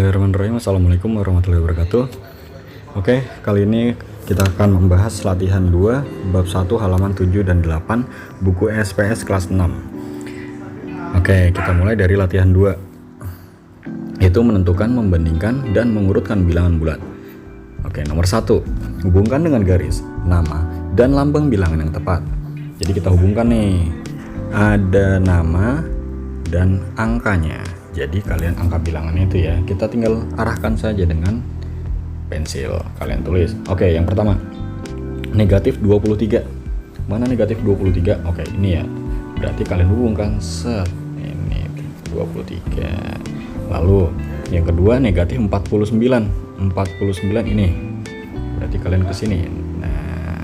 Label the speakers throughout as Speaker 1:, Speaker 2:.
Speaker 1: Bismillahirrahmanirrahim. Assalamualaikum warahmatullahi wabarakatuh. Oke, kali ini kita akan membahas latihan 2 bab 1 halaman 7 dan 8 buku SPS kelas 6. Oke, kita mulai dari latihan 2, yaitu menentukan, membandingkan, dan mengurutkan bilangan bulat. Oke, nomor 1, hubungkan dengan garis nama dan lambang bilangan yang tepat. Jadi kita hubungkan nih, ada nama dan angkanya. Jadi kalian angka bilangannya itu ya, kita tinggal arahkan saja dengan pensil. Kalian tulis. Oke, yang pertama, negatif 23. Mana negatif 23? Oke, ini ya. Berarti kalian hubungkan set. Ini 23. Lalu yang kedua, negatif 49. 49 ini. Berarti kalian ke sini. Nah,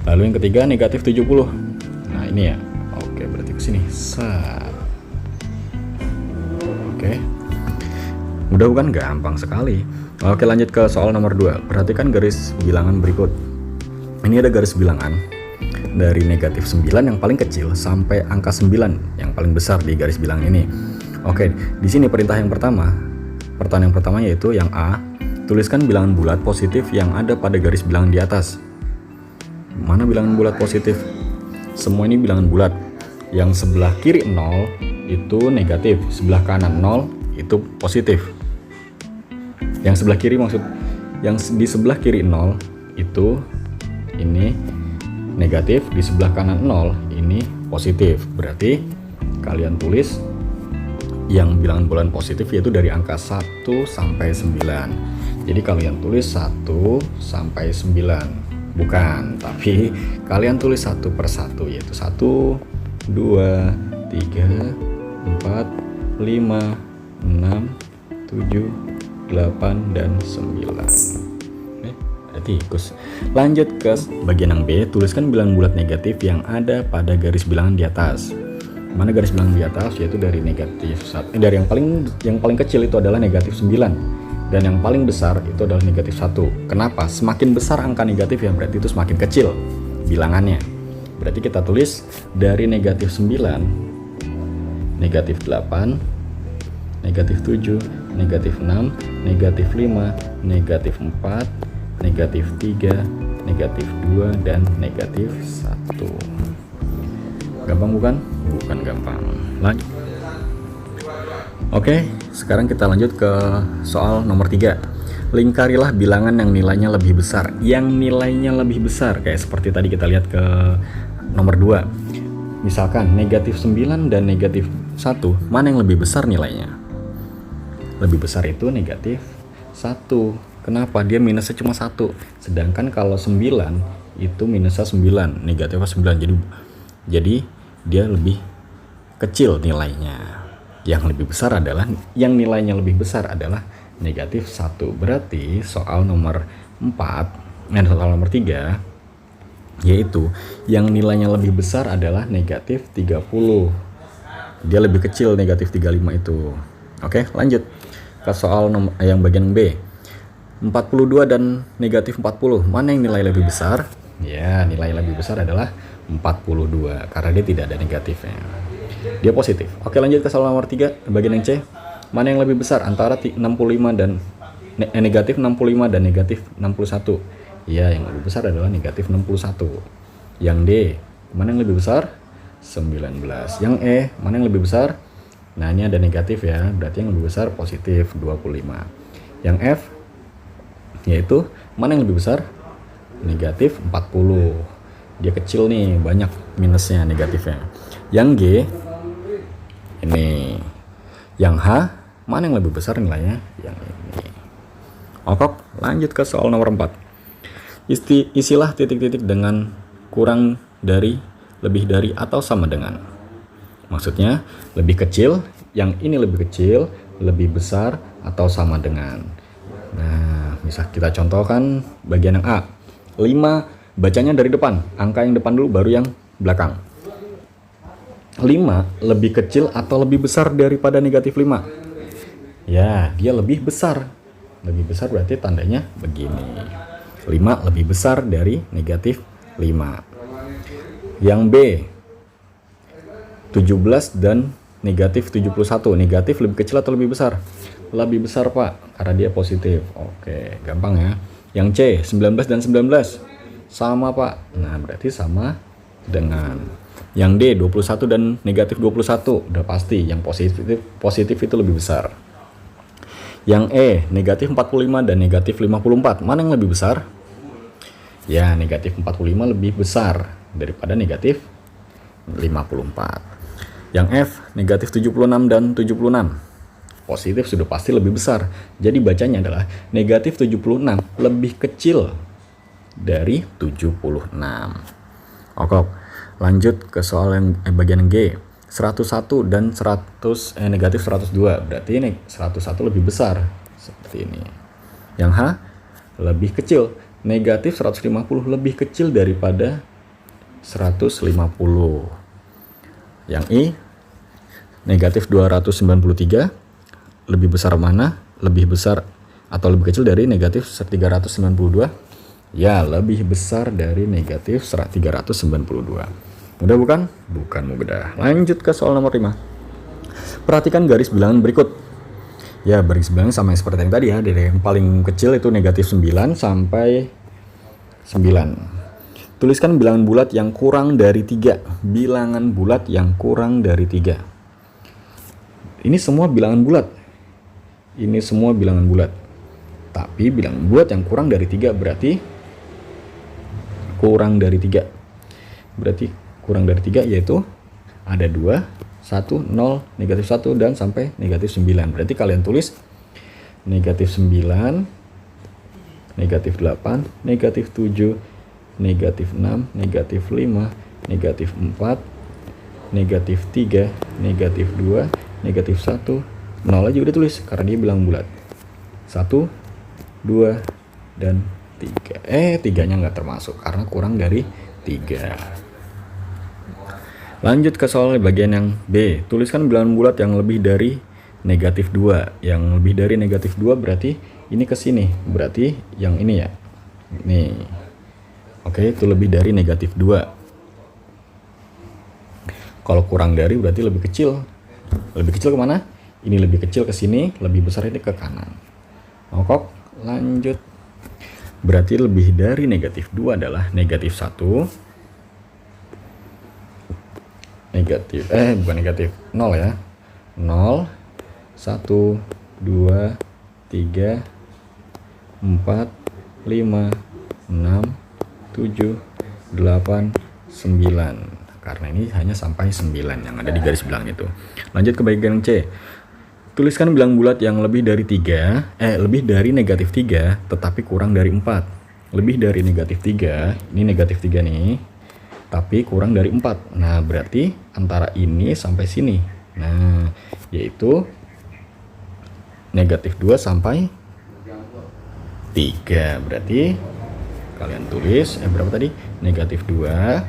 Speaker 1: lalu yang ketiga, negatif 70. Nah, ini ya. Oke, berarti ke sini. Set. Oke, mudah bukan? Gampang sekali. Oke, lanjut ke soal nomor 2. Perhatikan garis bilangan berikut. Ini ada garis bilangan dari negatif 9 yang paling kecil sampai angka 9 yang paling besar di garis bilangan ini. Oke, di sini perintah yang pertama, pertanyaan yang pertama yaitu yang A, tuliskan bilangan bulat positif yang ada pada garis bilangan di atas. Mana bilangan bulat positif? Semua ini bilangan bulat. Yang sebelah kiri 0 itu negatif, sebelah kanan 0 itu positif. Yang sebelah kiri yang di sebelah kiri 0 itu ini negatif, di sebelah kanan 0 ini positif. Berarti kalian tulis yang bilangan bulat positif yaitu dari angka 1 sampai 9. Jadi kalian tulis 1 sampai 9. Bukan, tapi kalian tulis satu per satu, yaitu 1, 2, 3, 4, 5, 6, 7, 8, dan 9. Ada tikus. Lanjut ke bagian yang B, tuliskan bilangan bulat negatif yang ada pada garis bilangan di atas. Mana garis bilangan di atas? Yaitu dari negatif 1. Dari yang paling kecil itu adalah negatif 9. Dan yang paling besar itu adalah negatif 1. Kenapa? Semakin besar angka negatif ya berarti itu semakin kecil bilangannya. Berarti kita tulis dari negatif 9, negatif 8, negatif 7, negatif 6, negatif 5, negatif 4, negatif 3, negatif 2, dan negatif 1. Gampang bukan? Bukan gampang. Lanjut. Oke, sekarang kita lanjut ke soal nomor 3. Lingkarilah bilangan yang nilainya lebih besar. Yang nilainya lebih besar, kayak seperti tadi kita lihat ke nomor 2. Misalkan negatif 9 dan negatif 1, mana yang lebih besar nilainya? Lebih besar itu negatif 1. Kenapa? Dia minusnya cuma 1. Sedangkan kalau 9 itu minusnya 9, negatifnya 9. Jadi dia lebih kecil nilainya. Yang lebih besar adalah, yang nilainya lebih besar adalah negatif 1. Berarti soal nomor 3 yaitu yang nilainya lebih besar adalah negatif 30. Dia lebih kecil negatif 35 itu. Oke, lanjut ke soal yang bagian B. 42 dan negatif 40, mana yang nilai lebih besar? Ya, nilai lebih besar adalah 42 karena dia tidak ada negatifnya. Dia positif. Oke, lanjut ke soal nomor 3 bagian yang C. Mana yang lebih besar antara 65 dan negatif 65 dan negatif 61? Ya, yang lebih besar adalah negatif 61. Yang D, mana yang lebih besar? 19. Yang E, mana yang lebih besar? Nah, ini ada negatif ya, berarti yang lebih besar positif 25. Yang F, yaitu mana yang lebih besar? Negatif 40. Dia kecil nih, banyak minusnya, negatifnya. Yang G, ini. Yang H, mana yang lebih besar nilainya? Yang ini. Oke, lanjut ke soal nomor 4. Isilah titik-titik dengan kurang dari, lebih dari, atau sama dengan. Maksudnya lebih kecil, yang ini lebih kecil, lebih besar, atau sama dengan. Nah, bisa kita contohkan bagian yang A. 5, bacanya dari depan. Angka yang depan dulu, baru yang belakang. 5 lebih kecil atau lebih besar daripada negatif 5? Ya, dia lebih besar. Lebih besar berarti tandanya begini. 5 lebih besar dari negatif 5. Yang B, 17 dan negatif 71. Negatif lebih kecil atau lebih besar? lebih besar Pak, karena dia positif. Oke, gampang ya. Yang C, 19 dan 19 sama Pak. Nah, berarti sama dengan yang D, 21 dan negatif 21. Udah pasti yang positif itu lebih besar. Yang E, negatif 45 dan negatif 54. Mana yang lebih besar? Ya, negatif 45 lebih besar daripada negatif 54. Yang F, negatif 76 dan 76. Positif sudah pasti lebih besar. Jadi bacanya adalah negatif 76 lebih kecil dari 76. Oke, lanjut ke soal yang bagian G. 101 dan negatif 102. Berarti ini 101 lebih besar. Seperti ini. Yang H, lebih kecil. Negatif 150 lebih kecil daripada 150. Yang I, negatif 293 lebih besar mana? Lebih besar atau lebih kecil dari negatif 392? Ya, lebih besar dari negatif 392. Mudah bukan? Bukan mudah. Lanjut ke soal nomor 5. Perhatikan garis bilangan berikut. Ya, garis bilangan sama seperti yang tadi ya. Dari yang paling kecil itu negatif 9 sampai 9. Tuliskan bilangan bulat yang kurang dari 3. Bilangan bulat yang kurang dari 3. Ini semua bilangan bulat. Ini semua bilangan bulat. Tapi bilangan bulat yang kurang dari 3 berarti kurang dari 3. Berarti kurang dari 3 yaitu ada 2, 1, 0, negatif 1 dan sampai negatif 9. Berarti kalian tulis negatif 9, negatif 8, negatif 7, negatif 6, negatif 5, negatif 4, negatif 3, negatif 2, negatif 1, 0 aja udah tulis karena dia bilang bulat. 1, 2, dan 3. Tiganya nggak termasuk karena kurang dari 3. Lanjut ke soal bagian yang B. Tuliskan bilangan bulat yang lebih dari negatif 2. Yang lebih dari negatif 2 berarti ini ke sini. Berarti yang ini ya. Nih. Oke, itu lebih dari negatif 2. Kalau kurang dari berarti lebih kecil. Lebih kecil kemana? Ini lebih kecil ke sini, lebih besar ini ke kanan. Oke, lanjut. Berarti lebih dari negatif 2 adalah negatif 1. Bukan negatif, 0 ya. 0, 1, 2, 3, 4, 5, 6, 7, 8, 9. Karena ini hanya sampai 9 yang ada di garis bilangan itu. Lanjut ke bagian C. Tuliskan bilangan bulat yang lebih dari lebih dari negatif 3 tetapi kurang dari 4. Lebih dari negatif 3, ini negatif 3 nih, tapi kurang dari 4. Nah, berarti antara ini sampai sini. Nah, yaitu negatif 2 sampai 3. Berarti kalian tulis berapa tadi? Negatif 2,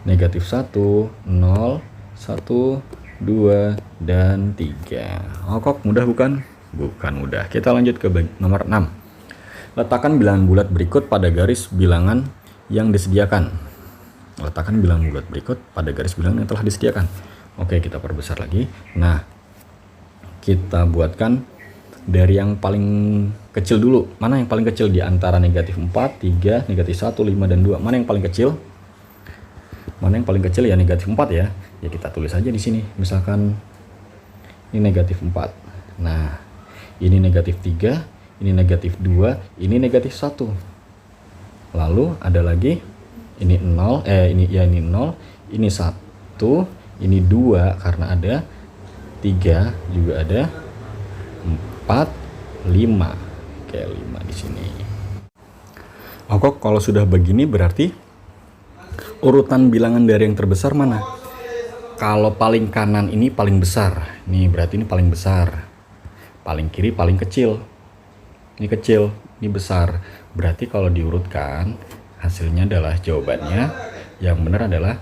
Speaker 1: negatif 1, 0, 1, 2, dan 3. Oke, mudah bukan? Bukan mudah. Kita lanjut ke nomor 6. Letakkan bilangan bulat berikut pada garis bilangan yang disediakan. Letakkan bilangan bulat berikut pada garis bilangan yang telah disediakan. Oke, kita perbesar lagi. Nah, kita buatkan dari yang paling kecil dulu. Mana yang paling kecil di antara negatif 4, 3, negatif 1, 5, dan 2? Mana yang paling kecil? Mana yang paling kecil ya negatif 4 ya. Ya kita tulis aja di sini. Misalkan ini negatif 4. Nah, ini negatif 3, ini negatif 2, ini negatif 1. Lalu ada lagi ini 0, ini 0, ini 1, ini 2 karena ada 3, juga ada 4, 5. Oke, 5 di sini. Oke, kalau sudah begini berarti urutan bilangan dari yang terbesar mana? Kalau paling kanan ini paling besar. Nih berarti ini paling besar. Paling kiri paling kecil. Ini kecil, ini besar. Berarti kalau diurutkan hasilnya adalah jawabannya yang benar adalah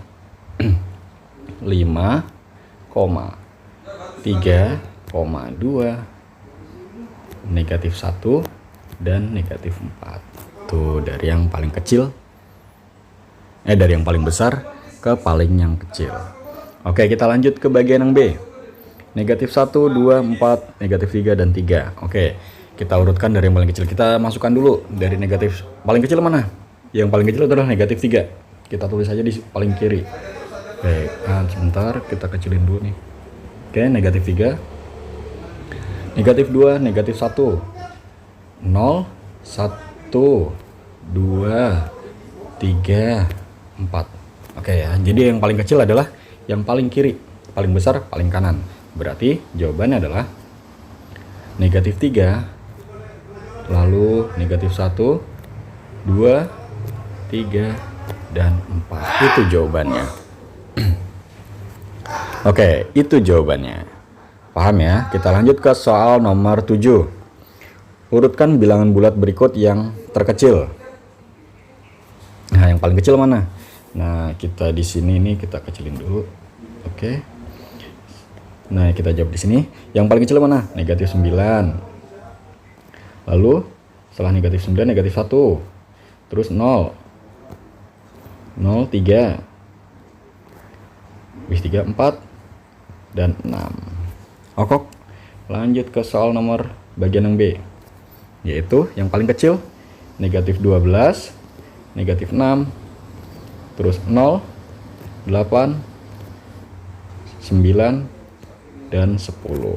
Speaker 1: 5,3,2, negatif 1, dan negatif 4. Tuh dari yang paling kecil dari yang paling besar ke paling yang kecil. Oke, kita lanjut ke bagian yang B. negatif 1, 2, 4, negatif 3, dan 3. Oke, kita urutkan dari yang paling kecil. Kita masukkan dulu dari negatif paling kecil mana? Yang paling kecil adalah negatif 3. Kita tulis saja di paling kiri. Oke, nah sebentar kita kecilin dulu nih. Oke, negatif 3, negatif 2, negatif 1, 0, 1, 2, 3, 4. Oke ya, jadi yang paling kecil adalah yang paling kiri, paling besar paling kanan. Berarti jawabannya adalah negatif 3, lalu negatif 1, 2, 3, dan 4. Itu jawabannya. Oke, itu jawabannya. Paham ya? Kita lanjut ke soal nomor 7. Urutkan bilangan bulat berikut yang terkecil. Nah, yang paling kecil mana? Nah, kita di sini nih kita kecilin dulu. Oke. Nah, kita jawab di sini. Yang paling kecil mana? Negatif 9. Lalu setelah negatif 9 negatif 1. Terus 0. 0, 3. Wis 3, 4 dan 6. Okok. Lanjut ke soal nomor bagian yang B. Yaitu yang paling kecil negatif 12, negatif 6, terus 0, 8, 9, dan 10.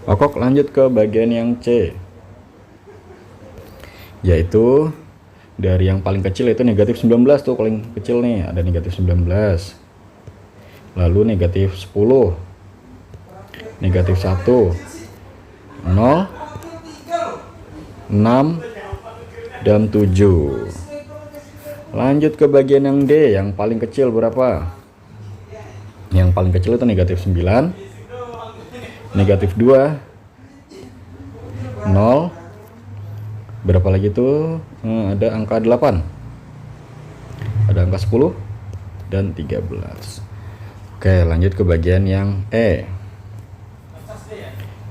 Speaker 1: Okok, lanjut ke bagian yang C, yaitu dari yang paling kecil itu negatif 19 tuh paling kecil nih, ada negatif 19. Lalu negatif 10, negatif 1, 0, 6, dan 7. Lanjut ke bagian yang D, yang paling kecil berapa? Yang paling kecil itu negatif 9, negatif 2, 0, berapa lagi tuh? Ada angka 8, ada angka 10, dan 13. Oke, lanjut ke bagian yang E.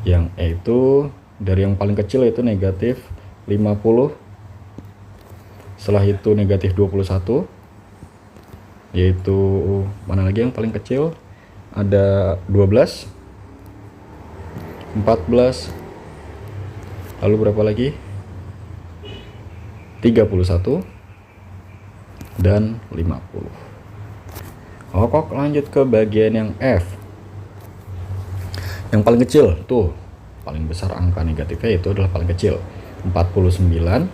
Speaker 1: Yang E itu dari yang paling kecil itu negatif 50, setelah itu negatif 21, yaitu mana lagi yang paling kecil? Ada 12, 14, lalu berapa lagi? 31 dan 50. Okok, lanjut ke bagian yang F. Yang paling kecil tuh, paling besar angka negatifnya itu adalah paling kecil 49,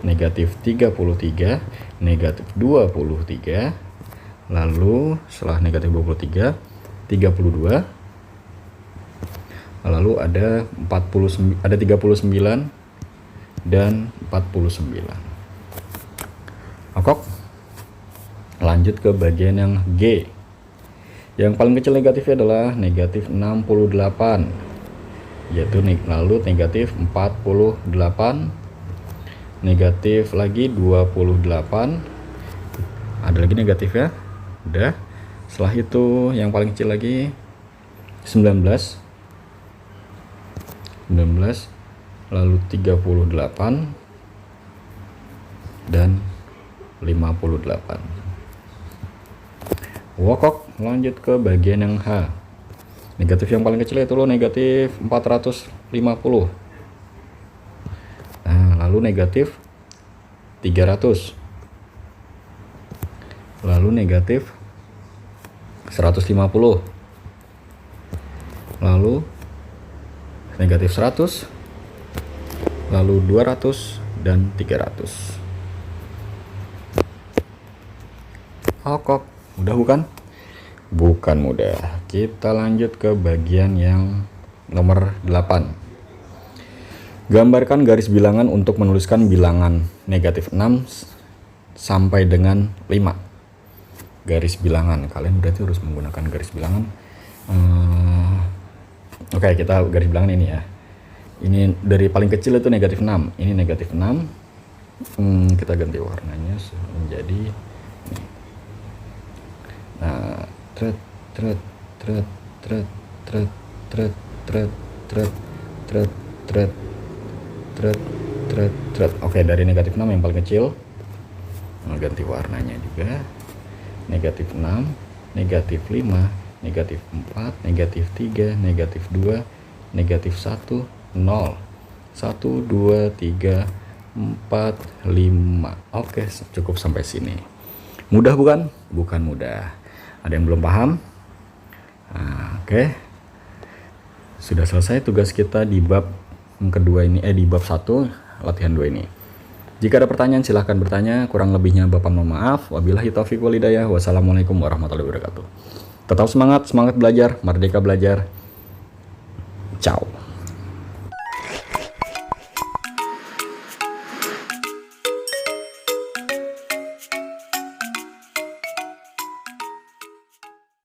Speaker 1: negatif 33, negatif 23, lalu setelah negatif 23, 32, lalu ada 39 dan 49. Okok, lanjut ke bagian yang G. Yang paling kecil negatifnya adalah negatif 68, yaitu lalu negatif 48, negatif lagi 28, ada lagi negatifnya, udah. Setelah itu yang paling kecil lagi 19, lalu 38 dan 58. Wokok, lanjut ke bagian yang H. Negatif yang paling kecil itu lo negatif 450. Nah, lalu negatif 300. Lalu negatif 150. Lalu negatif 100. Lalu 200 dan 300. Okok, mudah bukan? Bukan mudah. Kita lanjut ke bagian yang nomor 8. Gambarkan garis bilangan untuk menuliskan bilangan negatif 6 sampai dengan 5. Garis bilangan, kalian berarti harus menggunakan garis bilangan. Oke, kita garis bilangan ini ya. Ini dari paling kecil itu negatif 6. Ini negatif 6. Kita ganti warnanya menjadi ini. Nah, tret. Oke, dari negatif 6 yang paling kecil. Ganti warnanya juga. Negatif 6, negatif 5, negatif 4, negatif 3, negatif 2, negatif 1, 0. 1, 2, 3, 4, 5. Oke, cukup sampai sini. Mudah bukan? Bukan mudah. Ada yang belum paham? Nah, oke. Sudah selesai tugas kita di bab yang kedua ini, di bab 1, latihan 2 ini. Jika ada pertanyaan silahkan bertanya, kurang lebihnya Bapak mohon maaf. Wabillahi taufiq wal hidayah. Wassalamualaikum warahmatullahi wabarakatuh. Tetap semangat, semangat belajar, merdeka belajar. Ciao.